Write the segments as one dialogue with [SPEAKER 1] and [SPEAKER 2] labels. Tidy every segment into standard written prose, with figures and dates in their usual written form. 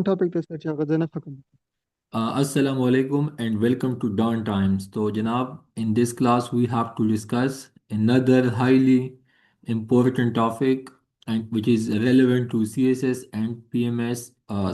[SPEAKER 1] Topic پہ سر کیا غزہ حکم؟
[SPEAKER 2] Assalamu alaikum and welcome to Dawn Times. So, Janab, in this class we have to discuss another highly important topic and which is relevant to CSS and PMS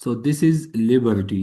[SPEAKER 2] So this is liberty.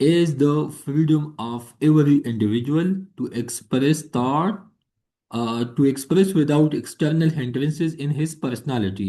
[SPEAKER 2] is the freedom of every individual to express thought, to express without external hindrances in his personality.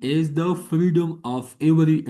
[SPEAKER 2] is the freedom of every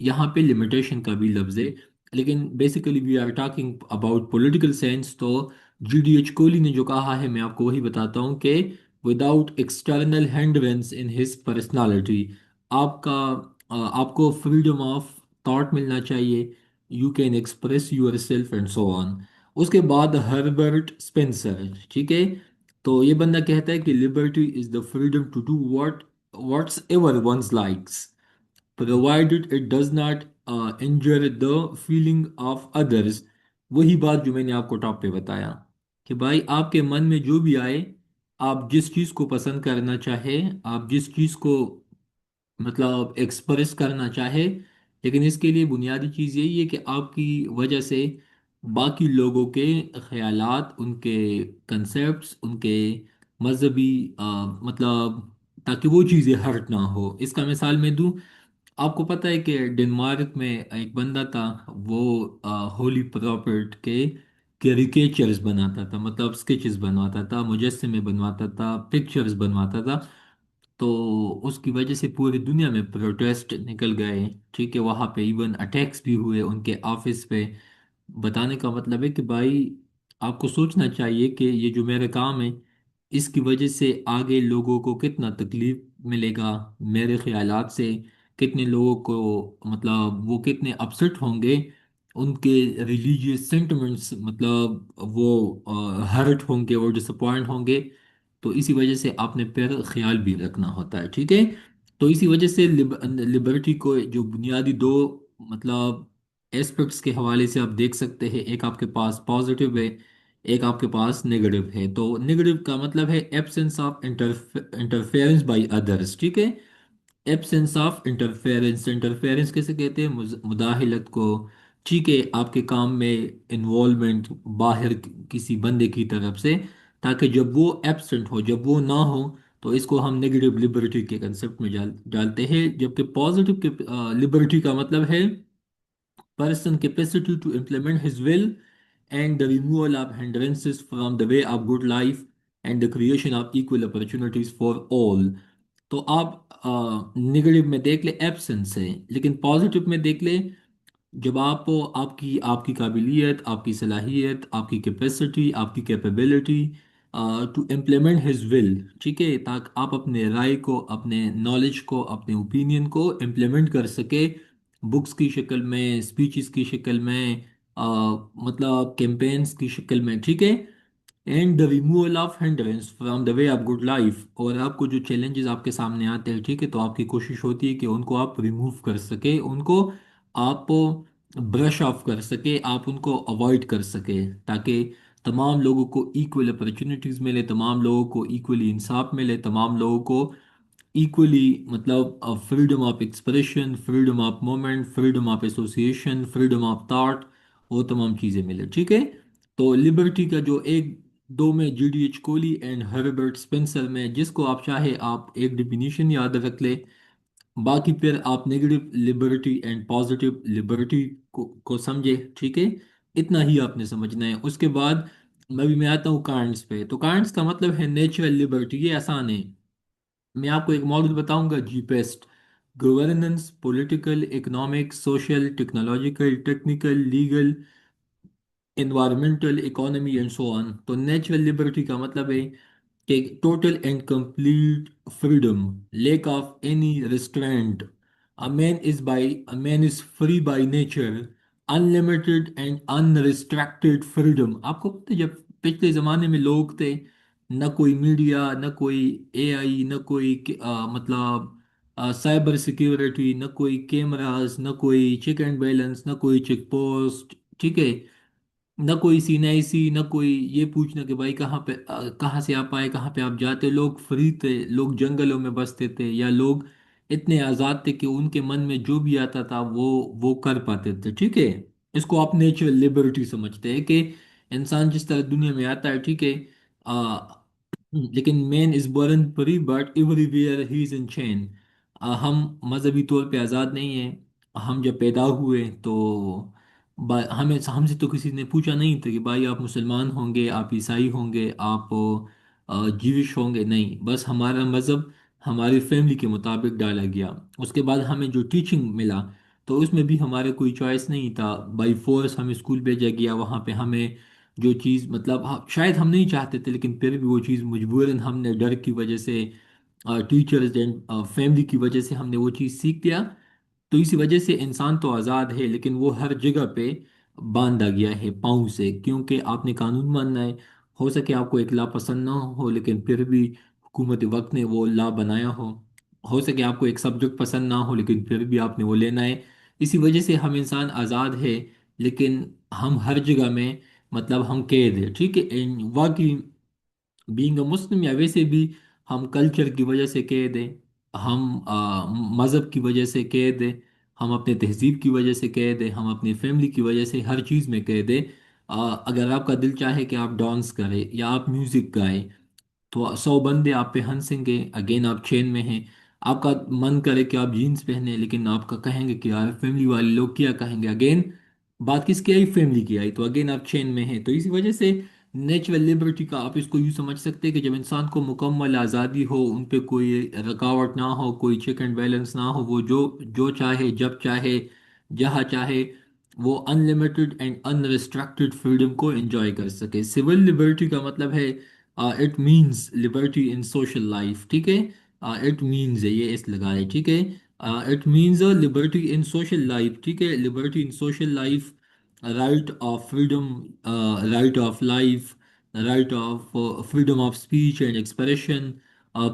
[SPEAKER 2] یہاں پہ limitation کا بھی لفظ ہے، لیکن basically we are talking about political science. تو G D H Kohli نے جو کہا ہے میں آپ کو وہی بتاتا ہوں کہ without external hindrance in his personality, آپ کا آپ کو فریڈم آف تھاٹ ملنا چاہیے. You can express yourself and so on. اس کے بعد ہربرٹ اسپینسر، ٹھیک ہے. تو یہ بندہ کہتا ہے کہ liberty is the freedom to do whatsoever one's likes provided it does not injure the feeling of others. وہی بات جو میں نے آپ کو ٹاپ پہ بتایا کہ بھائی آپ کے من میں جو بھی آئے، آپ جس چیز کو پسند کرنا چاہے، آپ جس چیز کو مطلب ایکسپریس کرنا چاہے، لیکن اس کے لیے بنیادی چیز یہی ہے کہ آپ کی وجہ سے باقی لوگوں کے خیالات، ان کے کنسیپٹس، ان کے مذہبی مطلب تاکہ وہ چیزیں ہرٹ نہ ہو. اس کا مثال میں دوں، آپ کو پتہ ہے کہ ڈنمارک میں ایک بندہ تھا، وہ ہولی پراپرٹ کے کیریکیچرز بناتا تھا، مطلب اسکیچز بنواتا تھا، مجسمے بنواتا تھا، پکچرز بنواتا تھا. تو اس کی وجہ سے پوری دنیا میں پروٹیسٹ نکل گئے، ٹھیک ہے. وہاں پہ ایون اٹیکس بھی ہوئے ان کے آفس پہ. بتانے کا مطلب ہے کہ بھائی آپ کو سوچنا چاہیے کہ یہ جو میرا کام ہے، اس کی وجہ سے آگے لوگوں کو کتنا تکلیف ملے گا، میرے خیالات سے کتنے لوگوں کو مطلب وہ کتنے اپسٹ ہوں گے، ان کے ریلیجیس سینٹیمنٹس مطلب وہ ہرٹ ہوں گے اور ڈس اپوائنٹ ہوں گے. تو اسی وجہ سے آپ نے پھر خیال بھی رکھنا ہوتا ہے، ٹھیک ہے. تو اسی وجہ سے لبرٹی کو جو بنیادی دو مطلب ایسپیکٹس کے حوالے سے آپ دیکھ سکتے ہیں، ایک آپ کے پاس پازیٹیو ہے، ایک آپ کے پاس نیگیٹو ہے. تو نیگیٹو کا مطلب ہے absence of interference by others, ٹھیک ہے. ایبسنس آف انٹرفیئرنس، انٹرفیئرنس کیسے کہتے ہیں؟ مداخلت کو، ٹھیک ہے، آپ کے کام میں انوالومنٹ باہر کسی بندے کی طرف سے، تاکہ جب وہ ایبسنٹ ہو، جب وہ نہ ہو، تو اس کو ہم نیگیٹو لبرٹی کے کنسپٹ میں ڈالتے ہیں. جبکہ پازیٹیو لبرٹی کا مطلب ہے person capacity to implement his will and the removal of hindrances from the way of good life and the creation of equal opportunities for all. تو آپ نگیٹو میں دیکھ لیں ایبسنس ہے، لیکن پازیٹیو میں دیکھ لیں جب آپ کی قابلیت، آپ کی صلاحیت، آپ کی کیپیسٹی، آپ کی capability to implement his will, ٹھیک ہے، تاکہ آپ اپنے رائے کو، اپنے نالج کو، اپنے اوپینین کو امپلیمنٹ کر سکے بکس کی شکل میں، اسپیچز کی شکل میں، مطلب کیمپینز کی شکل میں، ٹھیک ہے. And the removal of hindrance from the way of good life. اور آپ کو جو چیلنجز آپ کے سامنے آتے ہیں، ٹھیک ہے، تو آپ کی کوشش ہوتی ہے کہ ان کو آپ ریموو کر سکے، ان کو آپ برش آف کر سکے، آپ ان کو اوائڈ کر سکے، تاکہ تمام لوگوں کو ایکول اپرچونیٹیز ملے، تمام لوگوں کو ایکولی انصاف ملے، تمام لوگوں کو ایکولی مطلب freedom of expression, freedom of moment, freedom of association, freedom of thought, وہ تمام چیزیں ملے، ٹھیک ہے. تو لبرٹی کا جو ایک دو میں G D H Cole and Herbert Spencer میں جس کو آپ چاہے آپ ایک ڈیفینیشن یاد رکھ لے، باقی پھر آپ negative Liberty and positive Liberty کو سمجھے، ٹھیک ہے. اتنا ہی آپ نے سمجھنا ہے. اس کے بعد میں آتا ہوں کانٹس پہ. تو کانٹس کا مطلب ہے نیچرل لبرٹی. یہ آسان ہے، میں آپ کو ایک ماڈل بتاؤں گا، G PEST: governance, political, economic, social, technological, technical, legal, environmental, economy and so on. تو نیچرل لبرٹی کا مطلب ہے کہ total and complete freedom, lack of any restraint. A man is free by nature. Unlimited and unrestricted freedom. آپ کو پتہ ہے جب پچھلے زمانے میں لوگ تھے، نہ کوئی میڈیا، نہ کوئی اے آئی، نہ کوئی مطلب سائبر سیکیورٹی، نہ کوئی کیمراز، نہ کوئی چیک اینڈ بیلنس، نہ کوئی چیک پوسٹ، ٹھیک ہے، نہ کوئی سی نہ سی، نہ کوئی یہ پوچھنا کہ بھائی کہاں پہ کہاں سے آپ آئے، کہاں پہ آپ جاتے. لوگ فری تھے، لوگ جنگلوں میں بستے تھے، یا لوگ اتنے آزاد تھے کہ ان کے من میں جو بھی آتا تھا وہ کر پاتے تھے، ٹھیک ہے. اس کو آپ نیچرل لبرٹی سمجھتے ہیں کہ انسان جس طرح دنیا میں آتا ہے، ٹھیک ہے، آ، لیکن man is born free but everywhere he is in chain. ہم مذہبی طور پہ آزاد نہیں ہیں. ہم جب پیدا ہوئے تو ہم سے تو کسی نے پوچھا نہیں تھا کہ بھائی آپ مسلمان ہوں گے، آپ عیسائی ہوں گے، آپ جیوش ہوں گے. نہیں، بس ہمارا مذہب ہماری فیملی کے مطابق ڈالا گیا. اس کے بعد ہمیں جو ٹیچنگ ملا تو اس میں بھی ہمارے کوئی چوائس نہیں تھا، بائی فورس ہمیں اسکول بھیجا گیا، وہاں پہ ہمیں جو چیز مطلب شاید ہم نہیں چاہتے تھے لیکن پھر بھی وہ چیز مجبوراً ہم نے ڈر کی وجہ سے، ٹیچرز اینڈ فیملی کی وجہ سے ہم نے وہ چیز سیکھ لیا۔ تو اسی وجہ سے انسان تو آزاد ہے لیکن وہ ہر جگہ پہ باندھا گیا ہے پاؤں سے، کیونکہ آپ نے قانون ماننا ہے۔ ہو سکے آپ کو ایک لا پسند نہ ہو لیکن پھر بھی حکومت وقت نے وہ لا بنایا ہو سکے آپ کو ایک سبجیکٹ پسند نہ ہو لیکن پھر بھی آپ نے وہ لینا ہے۔ اسی وجہ سے ہم انسان آزاد ہے لیکن ہم ہر جگہ میں مطلب ہم قید ہیں، ٹھیک ہے، واقعی بینگ اے مسلم یا ویسے بھی ہم کلچر کی وجہ سے قید ہیں، ہم مذہب کی وجہ سے قید ہیں، ہم اپنے تہذیب کی وجہ سے قید ہیں، ہم اپنی فیملی کی وجہ سے ہر چیز میں قید ہیں۔ اگر آپ کا دل چاہے کہ آپ ڈانس کریں یا آپ میوزک گائیں تو 100 بندے آپ پہ ہنسیں گے، اگین آپ چین میں ہیں۔ آپ کا من کرے کہ آپ جینس پہنے لیکن آپ کا کہیں گے کہ یار فیملی والے لوگ کیا کہیں گے، اگین بات کس کی آئی؟ فیملی کی آئی، تو اگین آپ چین میں ہیں۔ تو اسی وجہ سے نیچرل لبرٹی کا آپ اس کو یوں سمجھ سکتے ہیں کہ جب انسان کو مکمل آزادی ہو، ان پہ کوئی رکاوٹ نہ ہو، کوئی چیک اینڈ بیلنس نہ ہو، وہ جو جو چاہے جب چاہے جہاں چاہے وہ unlimited and unrestricted freedom کو انجوائے کر سکے۔ سول لبرٹی کا مطلب ہے it means liberty in social life, ٹھیک ہے، اٹ مینز ہے یہ اس لگائے، ٹھیک ہے، it means liberty in social life, ٹھیک ہے، liberty in social life, right of freedom, right of life, right of freedom of speech and expression,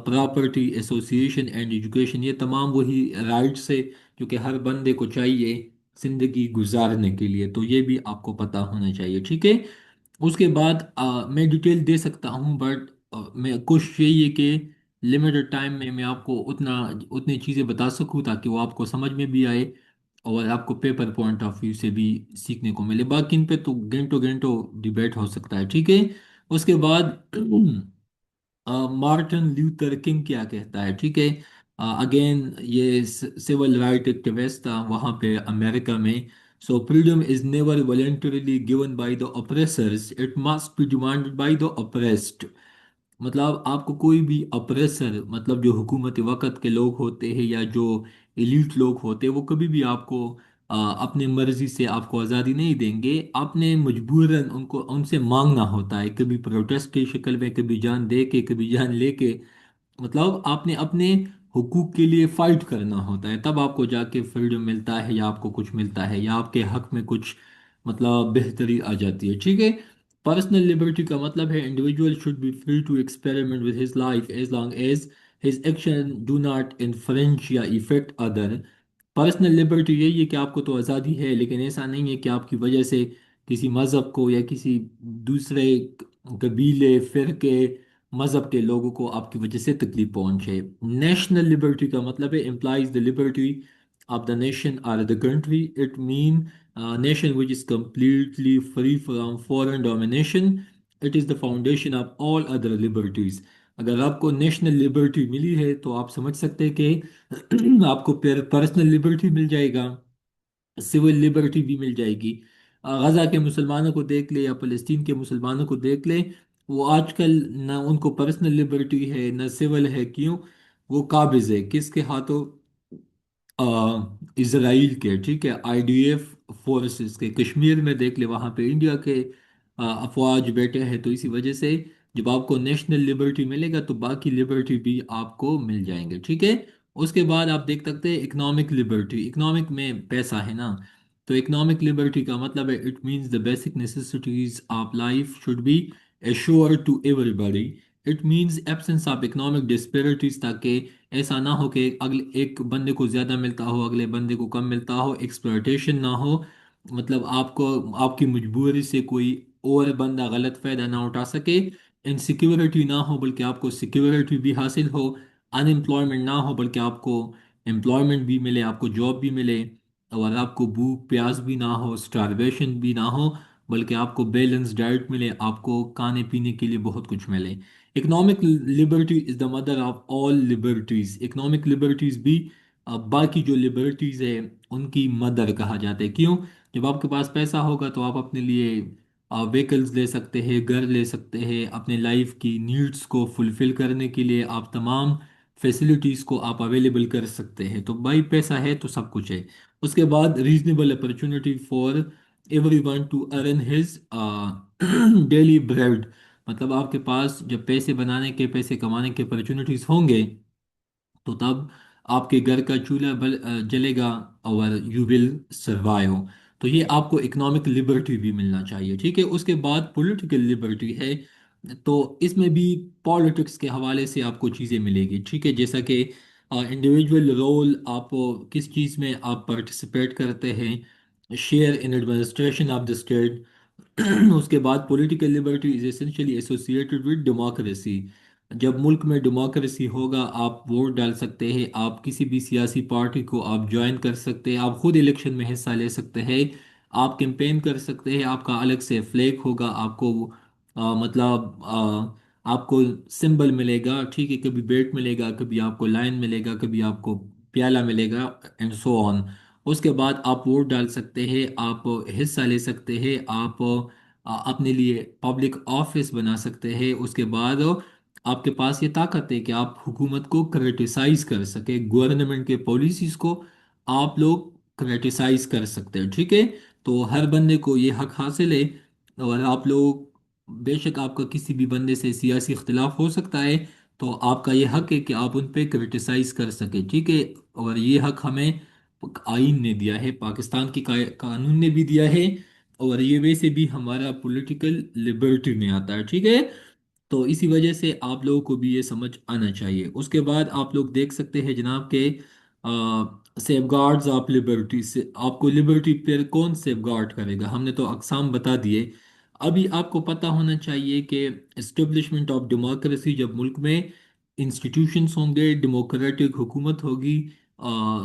[SPEAKER 2] property, association and education, یہ تمام وہی رائٹس ہے جو کہ ہر بندے کو چاہیے زندگی گزارنے کے لیے، تو یہ بھی آپ کو پتہ ہونا چاہیے، ٹھیک ہے۔ اس کے بعد میں ڈیٹیل دے سکتا ہوں بٹ میں کوشش یہی ہے کہ لمیٹڈ ٹائم میں میں آپ کو اتنی چیزیں بتا سکوں تاکہ وہ آپ کو سمجھ میں بھی آئے اور آپ کو پیپر پوائنٹ آف ویو سے بھی سیکھنے کو ملے، باقی ان پہ تو گھنٹوں گھنٹوں ڈیبیٹ ہو سکتا ہے، ٹھیک ہے۔ اس کے بعد مارٹن لیوتھر کنگ کیا کہتا ہے، ٹھیک ہے، اگین یہ سول رائٹ ایکٹیوسٹ تھا وہاں پہ امریکہ میں۔ So freedom is never voluntarily given by the oppressors, it must be demanded by the oppressed۔ مطلب آپ کو کوئی بھی اپریسر مطلب جو حکومت وقت کے لوگ ہوتے ہیں یا جو ایلیٹ لوگ ہوتے ہیں وہ کبھی بھی آپ کو اپنے مرضی سے آپ کو آزادی نہیں دیں گے، آپ نے مجبوراً ان سے مانگنا ہوتا ہے، کبھی پروٹیسٹ کی شکل میں، کبھی جان دے کے، کبھی جان لے کے، مطلب آپ نے اپنے حقوق کے لیے فائٹ کرنا ہوتا ہے، تب آپ کو جا کے فریڈم ملتا ہے یا آپ کو کچھ ملتا ہے یا آپ کے حق میں کچھ مطلب بہتری آ جاتی ہے، ٹھیک ہے۔ پرسنل لبرٹی کا مطلب ہے individual should be free to experiment with his life as long as his action do not infringe یا افیکٹ ادر۔ پرسنل لبرٹی یہی ہے کہ آپ کو تو آزادی ہے لیکن ایسا نہیں ہے کہ آپ کی وجہ سے کسی مذہب کو یا کسی دوسرے قبیلے، فرقے، مذہب کے لوگوں کو آپ کی وجہ سے تکلیف پہنچے۔ نیشنل لبرٹی کا مطلب ہے implies the liberty of the nation اور the country, it mean nation which is completely free from foreign domination, it is the foundation of all other liberties. اگر آپ کو نیشنل لبرٹی ملی ہے تو آپ سمجھ سکتے ہیں کہ آپ کو پھر پرسنل لبرٹی مل جائے گا، سول لبرٹی بھی مل جائے گی۔ غزہ کے مسلمانوں کو دیکھ لے یا فلسطین کے مسلمانوں کو دیکھ لے، وہ آج کل نہ ان کو پرسنل لبرٹی ہے نہ سول ہے، کیوں؟ وہ قابض ہے کس کے ہاتھوں؟ آ، اسرائیل کے، ٹھیک ہے، آئی ڈی ایف فورسز کے۔ کشمیر میں دیکھ لے وہاں پہ انڈیا کے افواج بیٹھے ہیں، تو اسی وجہ سے جب آپ کو نیشنل لبرٹی ملے گا تو باقی لبرٹی بھی آپ کو مل جائیں گے، ٹھیک ہے۔ اس کے بعد آپ دیکھ سکتے ہیں اکنامک لبرٹی، اکنامک میں پیسہ ہے نا، تو اکنامک لبرٹی کا مطلب ہے it means the basic necessities of life should be assured to everybody, it means absence of economic disparities, تاکہ ایسا نہ ہو کہ اگلے ایک بندے کو زیادہ ملتا ہو اگلے بندے کو کم ملتا ہو، ایکسپلوٹیشن نہ ہو، مطلب آپ کو آپ کی مجبوری سے کوئی اور بندہ غلط فائدہ نہ اٹھا سکے، انسیکیورٹی نہ ہو بلکہ آپ کو سیکیورٹی بھی حاصل ہو، ان امپلائمنٹ نہ ہو بلکہ آپ کو امپلائمنٹ بھی ملے، آپ کو جاب بھی ملے، اور آپ کو بھوک پیاس بھی نہ ہو، اسٹارویشن بھی نہ ہو، بلکہ آپ کو بیلنس ڈائٹ ملے، آپ کو کھانے پینے کے لیے بہت کچھ ملے۔ Economic Liberty is the mother of all liberties, economic liberties بھی باقی جو لبرٹیز ہے ان کی مدر کہا جاتا ہے، کیوں؟ جب آپ کے پاس پیسہ ہوگا تو آپ اپنے لیے ویکلز لے سکتے ہیں، گھر لے سکتے ہیں، اپنے لائف کی نیڈس کو فلفل کرنے کے لیے آپ تمام فیسلٹیز کو آپ اویلیبل کر سکتے ہیں، تو بھائی پیسہ ہے تو سب کچھ ہے۔ اس کے بعد reasonable opportunity for every one to earn his daily bread, مطلب آپ کے پاس جب پیسے بنانے کے، پیسے کمانے کے اپرچونٹیز ہوں گے تو تب آپ کے گھر کا چولہا جلے گا اور یو ول سروائیو. تو یہ آپ کو اکنامک لبرٹی بھی ملنا چاہیے. ٹھیک ہے، اس کے بعد پولیٹیکل لبرٹی ہے. تو اس میں بھی پالیٹکس کے حوالے سے آپ کو چیزیں ملے گی. ٹھیک ہے، جیسا کہ انڈیویجول رول، آپ کس چیز میں آپ پارٹیسپیٹ کرتے ہیں، share in administration of the state. اس کے بعد political liberty is essentially associated with democracy. جب ملک میں ڈیموکریسی ہوگا آپ ووٹ ڈال سکتے ہیں، آپ کسی بھی سیاسی پارٹی کو آپ جوائن کر سکتے ہیں، آپ خود الیکشن میں حصہ لے سکتے ہیں، آپ کیمپین کر سکتے ہیں، آپ کا الگ سے فلیگ ہوگا، آپ کو مطلب آپ کو سمبل ملے گا. ٹھیک ہے، کبھی بیٹ ملے گا، کبھی آپ کو لائن ملے گا، کبھی آپ کو پیالہ ملے گا، اینڈ سو آن. اس کے بعد آپ ووٹ ڈال سکتے ہیں، آپ حصہ لے سکتے ہیں، آپ اپنے لیے پبلک آفس بنا سکتے ہیں. اس کے بعد آپ کے پاس یہ طاقت ہے کہ آپ حکومت کو کریٹیسائز کر سکیں، گورنمنٹ کے پالیسیز کو آپ لوگ کریٹیسائز کر سکتے ہیں. ٹھیک ہے، تو ہر بندے کو یہ حق حاصل ہے. اور آپ لوگ، بے شک آپ کا کسی بھی بندے سے سیاسی اختلاف ہو سکتا ہے، تو آپ کا یہ حق ہے کہ آپ ان پہ کرٹیسائز کر سکیں. ٹھیک ہے، اور یہ حق ہمیں آئین نے دیا ہے، پاکستان کی قانون نے بھی دیا ہے، اور یہ ویسے بھی ہمارا پولیٹیکل لبرٹی میں آتا ہے. ٹھیک ہے، تو اسی وجہ سے آپ لوگوں کو بھی یہ سمجھ آنا چاہیے. اس کے بعد آپ لوگ دیکھ سکتے ہیں جناب کہ سیف گارڈز آف لبرٹی سے آپ کو لبرٹی پہ کون سیف گارڈ کرے گا. ہم نے تو اقسام بتا دیے. ابھی آپ کو پتہ ہونا چاہیے کہ اسٹیبلشمنٹ آف ڈیموکریسی، جب ملک میں انسٹیٹیوشنس ہوں گے، ڈیموکریٹک حکومت ہوگی،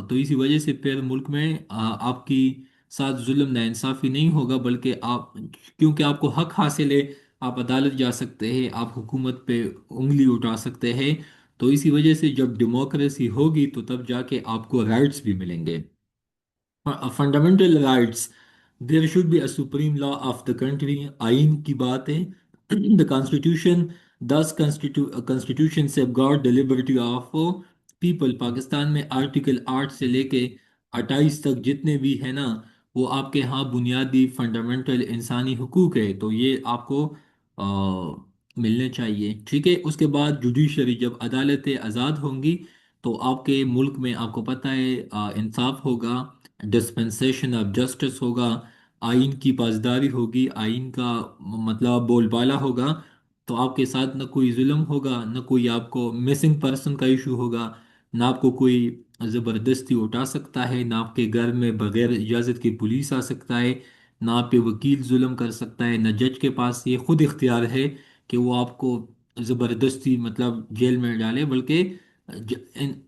[SPEAKER 2] تو اسی وجہ سے پھر ملک میں آپ کی ساتھ ظلم ناانصافی نہیں ہوگا، بلکہ آپ، کیونکہ آپ کو حق حاصل ہے، آپ عدالت جا سکتے ہیں، آپ حکومت پہ انگلی اٹھا سکتے ہیں. تو اسی وجہ سے جب ڈیموکریسی ہوگی تو تب جا کے آپ کو رائٹس بھی ملیں گے. Fundamental rights, there should be a supreme law of the country. آئین کی بات ہے. The constitution, this constitution safeguard the liberty of people. Pakistan میں آرٹیکل 8 سے لے کے 28 تک جتنے بھی ہیں نا، وہ آپ کے ہاں بنیادی فنڈامنٹل انسانی حقوق ہے، تو یہ آپ کو آ، ملنے چاہیے. ٹھیک ہے، اس کے بعد جوڈیشری، جب عدالتیں آزاد ہوں گی تو آپ کے ملک میں آپ کو پتہ ہے انصاف ہوگا، ڈسپنسیشن آف جسٹس ہوگا، آئین کی پاسداری ہوگی، آئین کا مطلب بول بالا ہوگا. تو آپ کے ساتھ نہ کوئی ظلم ہوگا، نہ کوئی آپ کو مسنگ پرسن کا ایشو ہوگا، نہ آپ کو کوئی زبردستی اٹھا سکتا ہے، نہ آپ کے گھر میں بغیر اجازت کی پولیس آ سکتا ہے، نہ آپ پہ وکیل ظلم کر سکتا ہے، نہ جج کے پاس یہ خود اختیار ہے کہ وہ آپ کو زبردستی مطلب جیل میں ڈالے، بلکہ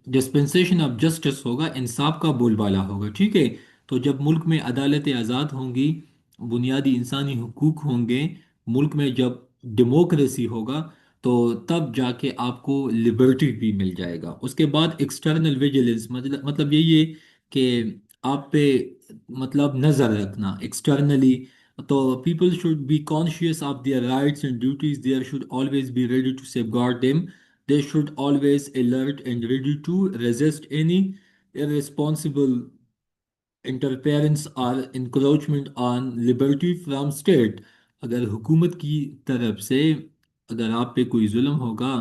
[SPEAKER 2] ڈسپنسیشن آف جسٹس ہوگا، انصاف کا بول بالا ہوگا. ٹھیک ہے، تو جب ملک میں عدالتیں آزاد ہوں گی، بنیادی انسانی حقوق ہوں گے، ملک میں جب ڈیموکریسی ہوگا، تو تب جا کے آپ کو لبرٹی بھی مل جائے گا. اس کے بعد ایکسٹرنل ویجیلنس، مطلب یہی ہے کہ آپ پہ مطلب نظر رکھنا ایکسٹرنلی. تو people should be conscious of their rights and duties, there should always be ready to safeguard them. They should always alert and ready to resist any irresponsible interference اور encroachment on liberty from state. اگر حکومت کی طرف سے اگر آپ پہ کوئی ظلم ہوگا،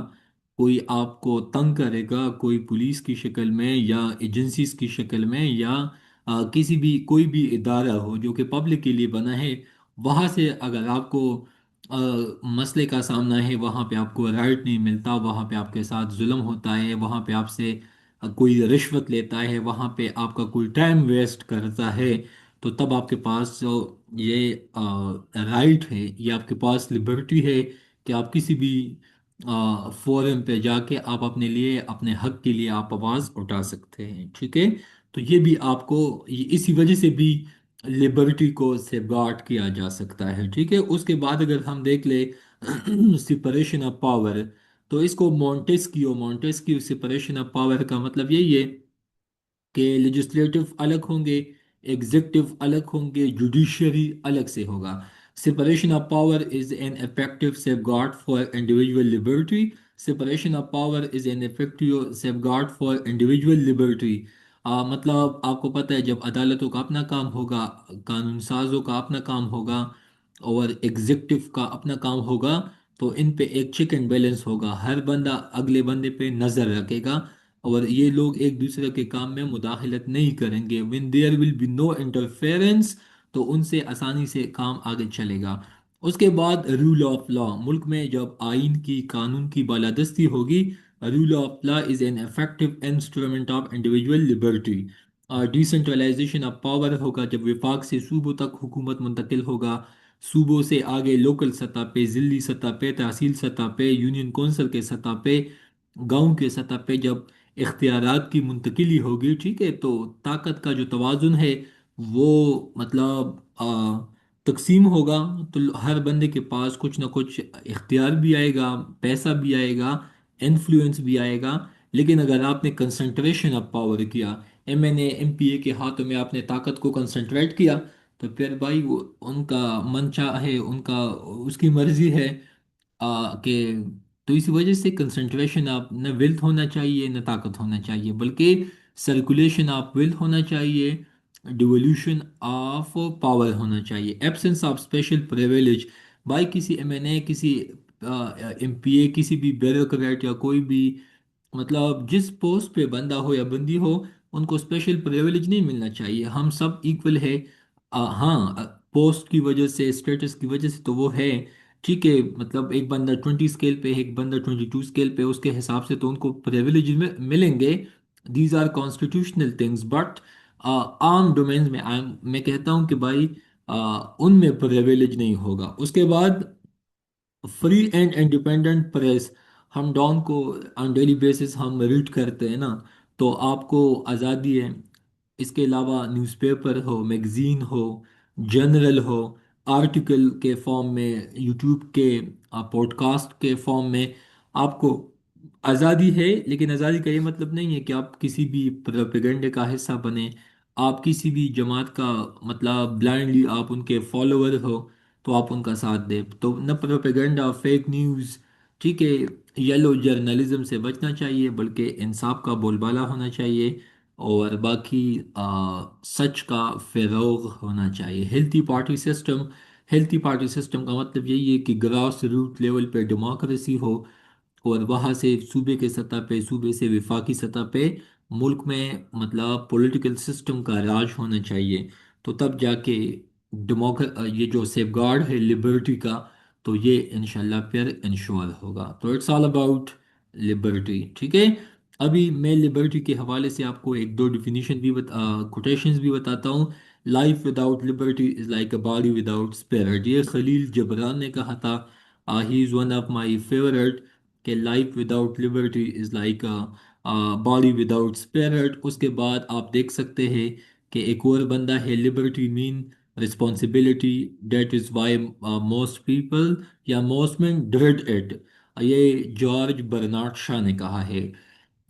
[SPEAKER 2] کوئی آپ کو تنگ کرے گا، کوئی پولیس کی شکل میں یا ایجنسیز کی شکل میں، یا کسی بھی کوئی بھی ادارہ ہو جو کہ پبلک کے لیے بنا ہے، وہاں سے اگر آپ کو آ، مسئلے کا سامنا ہے، وہاں پہ آپ کو رائٹ نہیں ملتا، وہاں پہ آپ کے ساتھ ظلم ہوتا ہے، وہاں پہ آپ سے کوئی رشوت لیتا ہے، وہاں پہ آپ کا کوئی ٹائم ویسٹ کرتا ہے، تو تب آپ کے پاس جو یہ رائٹ ہے، یہ آپ کے پاس لبرٹی ہے کہ آپ کسی بھی فورم پہ جا کے آپ اپنے لیے، اپنے حق کے لیے آپ آواز اٹھا سکتے ہیں. ٹھیک ہے، تو یہ بھی آپ کو اسی وجہ سے بھی لبرٹی کو سیف گارڈ کیا جا سکتا ہے. ٹھیک ہے، اس کے بعد اگر ہم دیکھ لیں سپریشن آف پاور، تو اس کو مونٹیسکیو سپریشن آف پاور کا مطلب یہی ہے کہ لیجسلیٹو الگ ہوں گے، ایگزیکٹو الگ ہوں گے، جوڈیشری الگ سے ہوگا. Separation of power is an effective safeguard for individual liberty. Separation of power is an effective safeguard for individual liberty. مطلب آپ کو پتہ ہے جب عدالتوں کا اپنا کام ہوگا، قانون سازوں کا اپنا کام ہوگا اور ایگزیکٹو کا اپنا کام ہوگا، تو ان پہ ایک چیک اینڈ بیلنس ہوگا، ہر بندہ اگلے بندے پہ نظر رکھے گا اور یہ لوگ ایک دوسرے کے کام میں مداخلت نہیں کریں گے. when there will be no interference تو ان سے آسانی سے کام آگے چلے گا. اس کے بعد رول آف لا، ملک میں جب آئین کی قانون کی بالادستی ہوگی، rule of law is an effective instrument of individual liberty. Decentralization of power ہوگا جب وفاق سے صوبوں تک حکومت منتقل ہوگا، صوبوں سے آگے لوکل سطح پہ، ضلعی سطح پہ، تحصیل سطح پہ، یونین کونسل کے سطح پہ، گاؤں کے سطح پہ جب اختیارات کی منتقلی ہوگی، ٹھیک ہے، تو طاقت کا جو توازن ہے وہ مطلب تقسیم ہوگا. تو ہر بندے کے پاس کچھ نہ کچھ اختیار بھی آئے گا، پیسہ بھی آئے گا، انفلوئنس بھی آئے گا. لیکن اگر آپ نے کنسنٹریشن آف پاور کیا، ایم پی اے کے ہاتھوں میں آپ نے طاقت کو کنسنٹریٹ کیا، تو پھر بھائی وہ ان کا من چاہ ہے، ان کا اس کی مرضی ہے کہ تو اسی وجہ سے کنسنٹریشن آپ نہ ویلتھ ہونا چاہیے نہ طاقت ہونا چاہیے، بلکہ سرکولیشن آف ویلتھ ہونا چاہیے، ڈیولیوشن آف پاور ہونا چاہیے، ایبسنس آف اسپیشل پریویلیج. بھائی کسی ایم کسی ایم پی اے، کسی بھی بیوروکریٹ یا کوئی بھی مطلب جس پوسٹ پہ بندہ ہو یا بندی ہو، ان کو اسپیشل پریویلیج نہیں ملنا چاہیے. ہم سب ایکول ہے. ہاں، پوسٹ کی وجہ سے، اسٹیٹس کی وجہ سے تو وہ ہے، ٹھیک ہے، مطلب ایک بندہ 20 اسکیل پہ ہے، ایک بندہ 22 اسکیل پہ، اس کے حساب سے تو ان کو پریویلیج ملیں گے. These are constitutional things, but عام ڈومینز میں میں کہتا ہوں کہ بھائی ان میں پریویلیج نہیں ہوگا. اس کے بعد فری اینڈ انڈیپینڈنٹ پریس. ہم ڈان کو آن ڈیلی بیسس ہم ریڈ کرتے ہیں نا، تو آپ کو آزادی ہے. اس کے علاوہ نیوز پیپر ہو، میگزین ہو، جرنل ہو، آرٹیکل کے فارم میں، یوٹیوب کے پوڈ کاسٹ کے فارم میں آپ کو آزادی ہے. لیکن آزادی کا یہ مطلب نہیں ہے کہ آپ کسی بھی پروپیگنڈے کا حصہ بنیں، آپ کسی بھی جماعت کا مطلب بلائنڈلی آپ ان کے فالوور ہو تو آپ ان کا ساتھ دیں. تو نہ پروپیگنڈا، فیک نیوز، ٹھیک ہے، یلو جرنلزم سے بچنا چاہیے، بلکہ انصاف کا بول بالا ہونا چاہیے اور باقی سچ کا فروغ ہونا چاہیے. ہیلتھی پارٹی سسٹم کا مطلب یہی ہے کہ گراس روٹ لیول پہ ڈیموکریسی ہو اور وہاں سے صوبے کے سطح پہ، صوبے سے وفاقی سطح پہ ملک میں مطلب پولیٹیکل سسٹم کا راج ہونا چاہیے. تو تب جا کے یہ جو سیف گارڈ ہے لبرٹی کا، تو یہ انشاءاللہ پھر انشور ہوگا. تو اٹس آل اباؤٹ لبرٹی، ٹھیک ہے. ابھی میں لبرٹی کے حوالے سے آپ کو ایک دو ڈیفینیشن بھی کوٹیشنز بھی بتاتا ہوں. Life without liberty is like a body without spirit. یہ خلیل جبران نے کہا تھا. He is one of my favourite کہ life without liberty is like body without spirit. اس کے بعد آپ دیکھ سکتے ہیں کہ ایک اور بندہ ہے، liberty mean responsibility, that is why most people یا موسٹ مین ڈریڈ اٹ. یہ جارج برنارڈ شاہ نے کہا ہے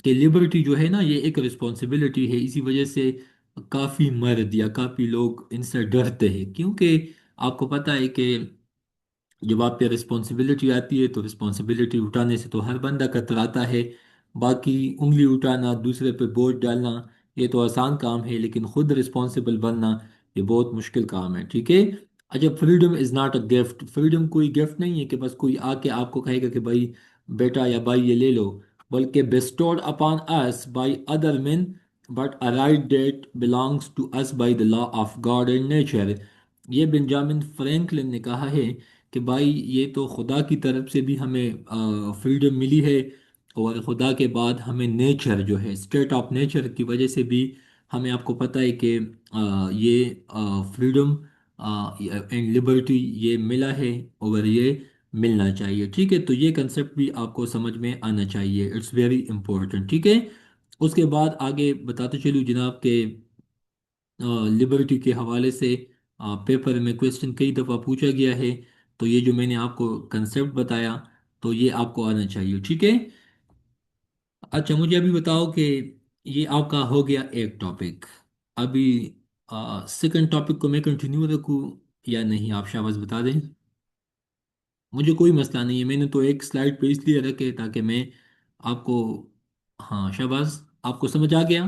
[SPEAKER 2] کہ لبرٹی جو ہے نا یہ ایک رسپانسبلٹی ہے، اسی وجہ سے کافی مرد یا کافی لوگ ان سے ڈرتے ہیں، کیونکہ آپ کو پتہ ہے کہ جب آپ پہ رسپانسبلٹی آتی ہے تو رسپانسبلٹی اٹھانے سے تو ہر بندہ کتراتا ہے. باقی انگلی اٹھانا، دوسرے پہ بوجھ ڈالنا، یہ تو آسان کام ہے، لیکن خود رسپانسبل بننا یہ بہت مشکل کام ہے، ٹھیک ہے. اچھا، freedom is not a gift. Freedom کوئی گفٹ نہیں ہے کہ بس کوئی آ کے آپ کو کہے گا کہ بھائی بیٹا یا بھائی یہ لے لو، بلکہ bestowed upon us by other men but a right that belongs to us by the law of God and nature. یہ بنجامن فرینکلن نے کہا ہے کہ بھائی یہ تو خدا کی طرف سے بھی ہمیں فریڈم ملی ہے، اور خدا کے بعد ہمیں نیچر جو ہے، اسٹیٹ آف نیچر کی وجہ سے بھی ہمیں، آپ کو پتہ ہے کہ یہ فریڈم اینڈ لبرٹی یہ ملا ہے اور یہ ملنا چاہیے، ٹھیک ہے. تو یہ کنسیپٹ بھی آپ کو سمجھ میں آنا چاہیے، اٹس ویری امپورٹنٹ، ٹھیک ہے. اس کے بعد آگے بتاتے چلوں جناب کہ لبرٹی کے حوالے سے پیپر میں کویسچن کئی دفعہ پوچھا گیا ہے، تو یہ جو میں نے آپ کو کنسیپٹ بتایا تو یہ آپ کو آنا چاہیے، ٹھیک ہے. اچھا مجھے ابھی بتاؤ کہ یہ آپ کا ہو گیا ایک ٹاپک. ابھی سیکنڈ ٹاپک کو میں کنٹینیو رکھوں یا نہیں، آپ شاباز بتا دیں. مجھے کوئی مسئلہ نہیں ہے، میں نے تو ایک سلائڈ پہ اس لیے رکھے تاکہ میں آپ کو، ہاں شاباز، آپ کو سمجھ آ گیا.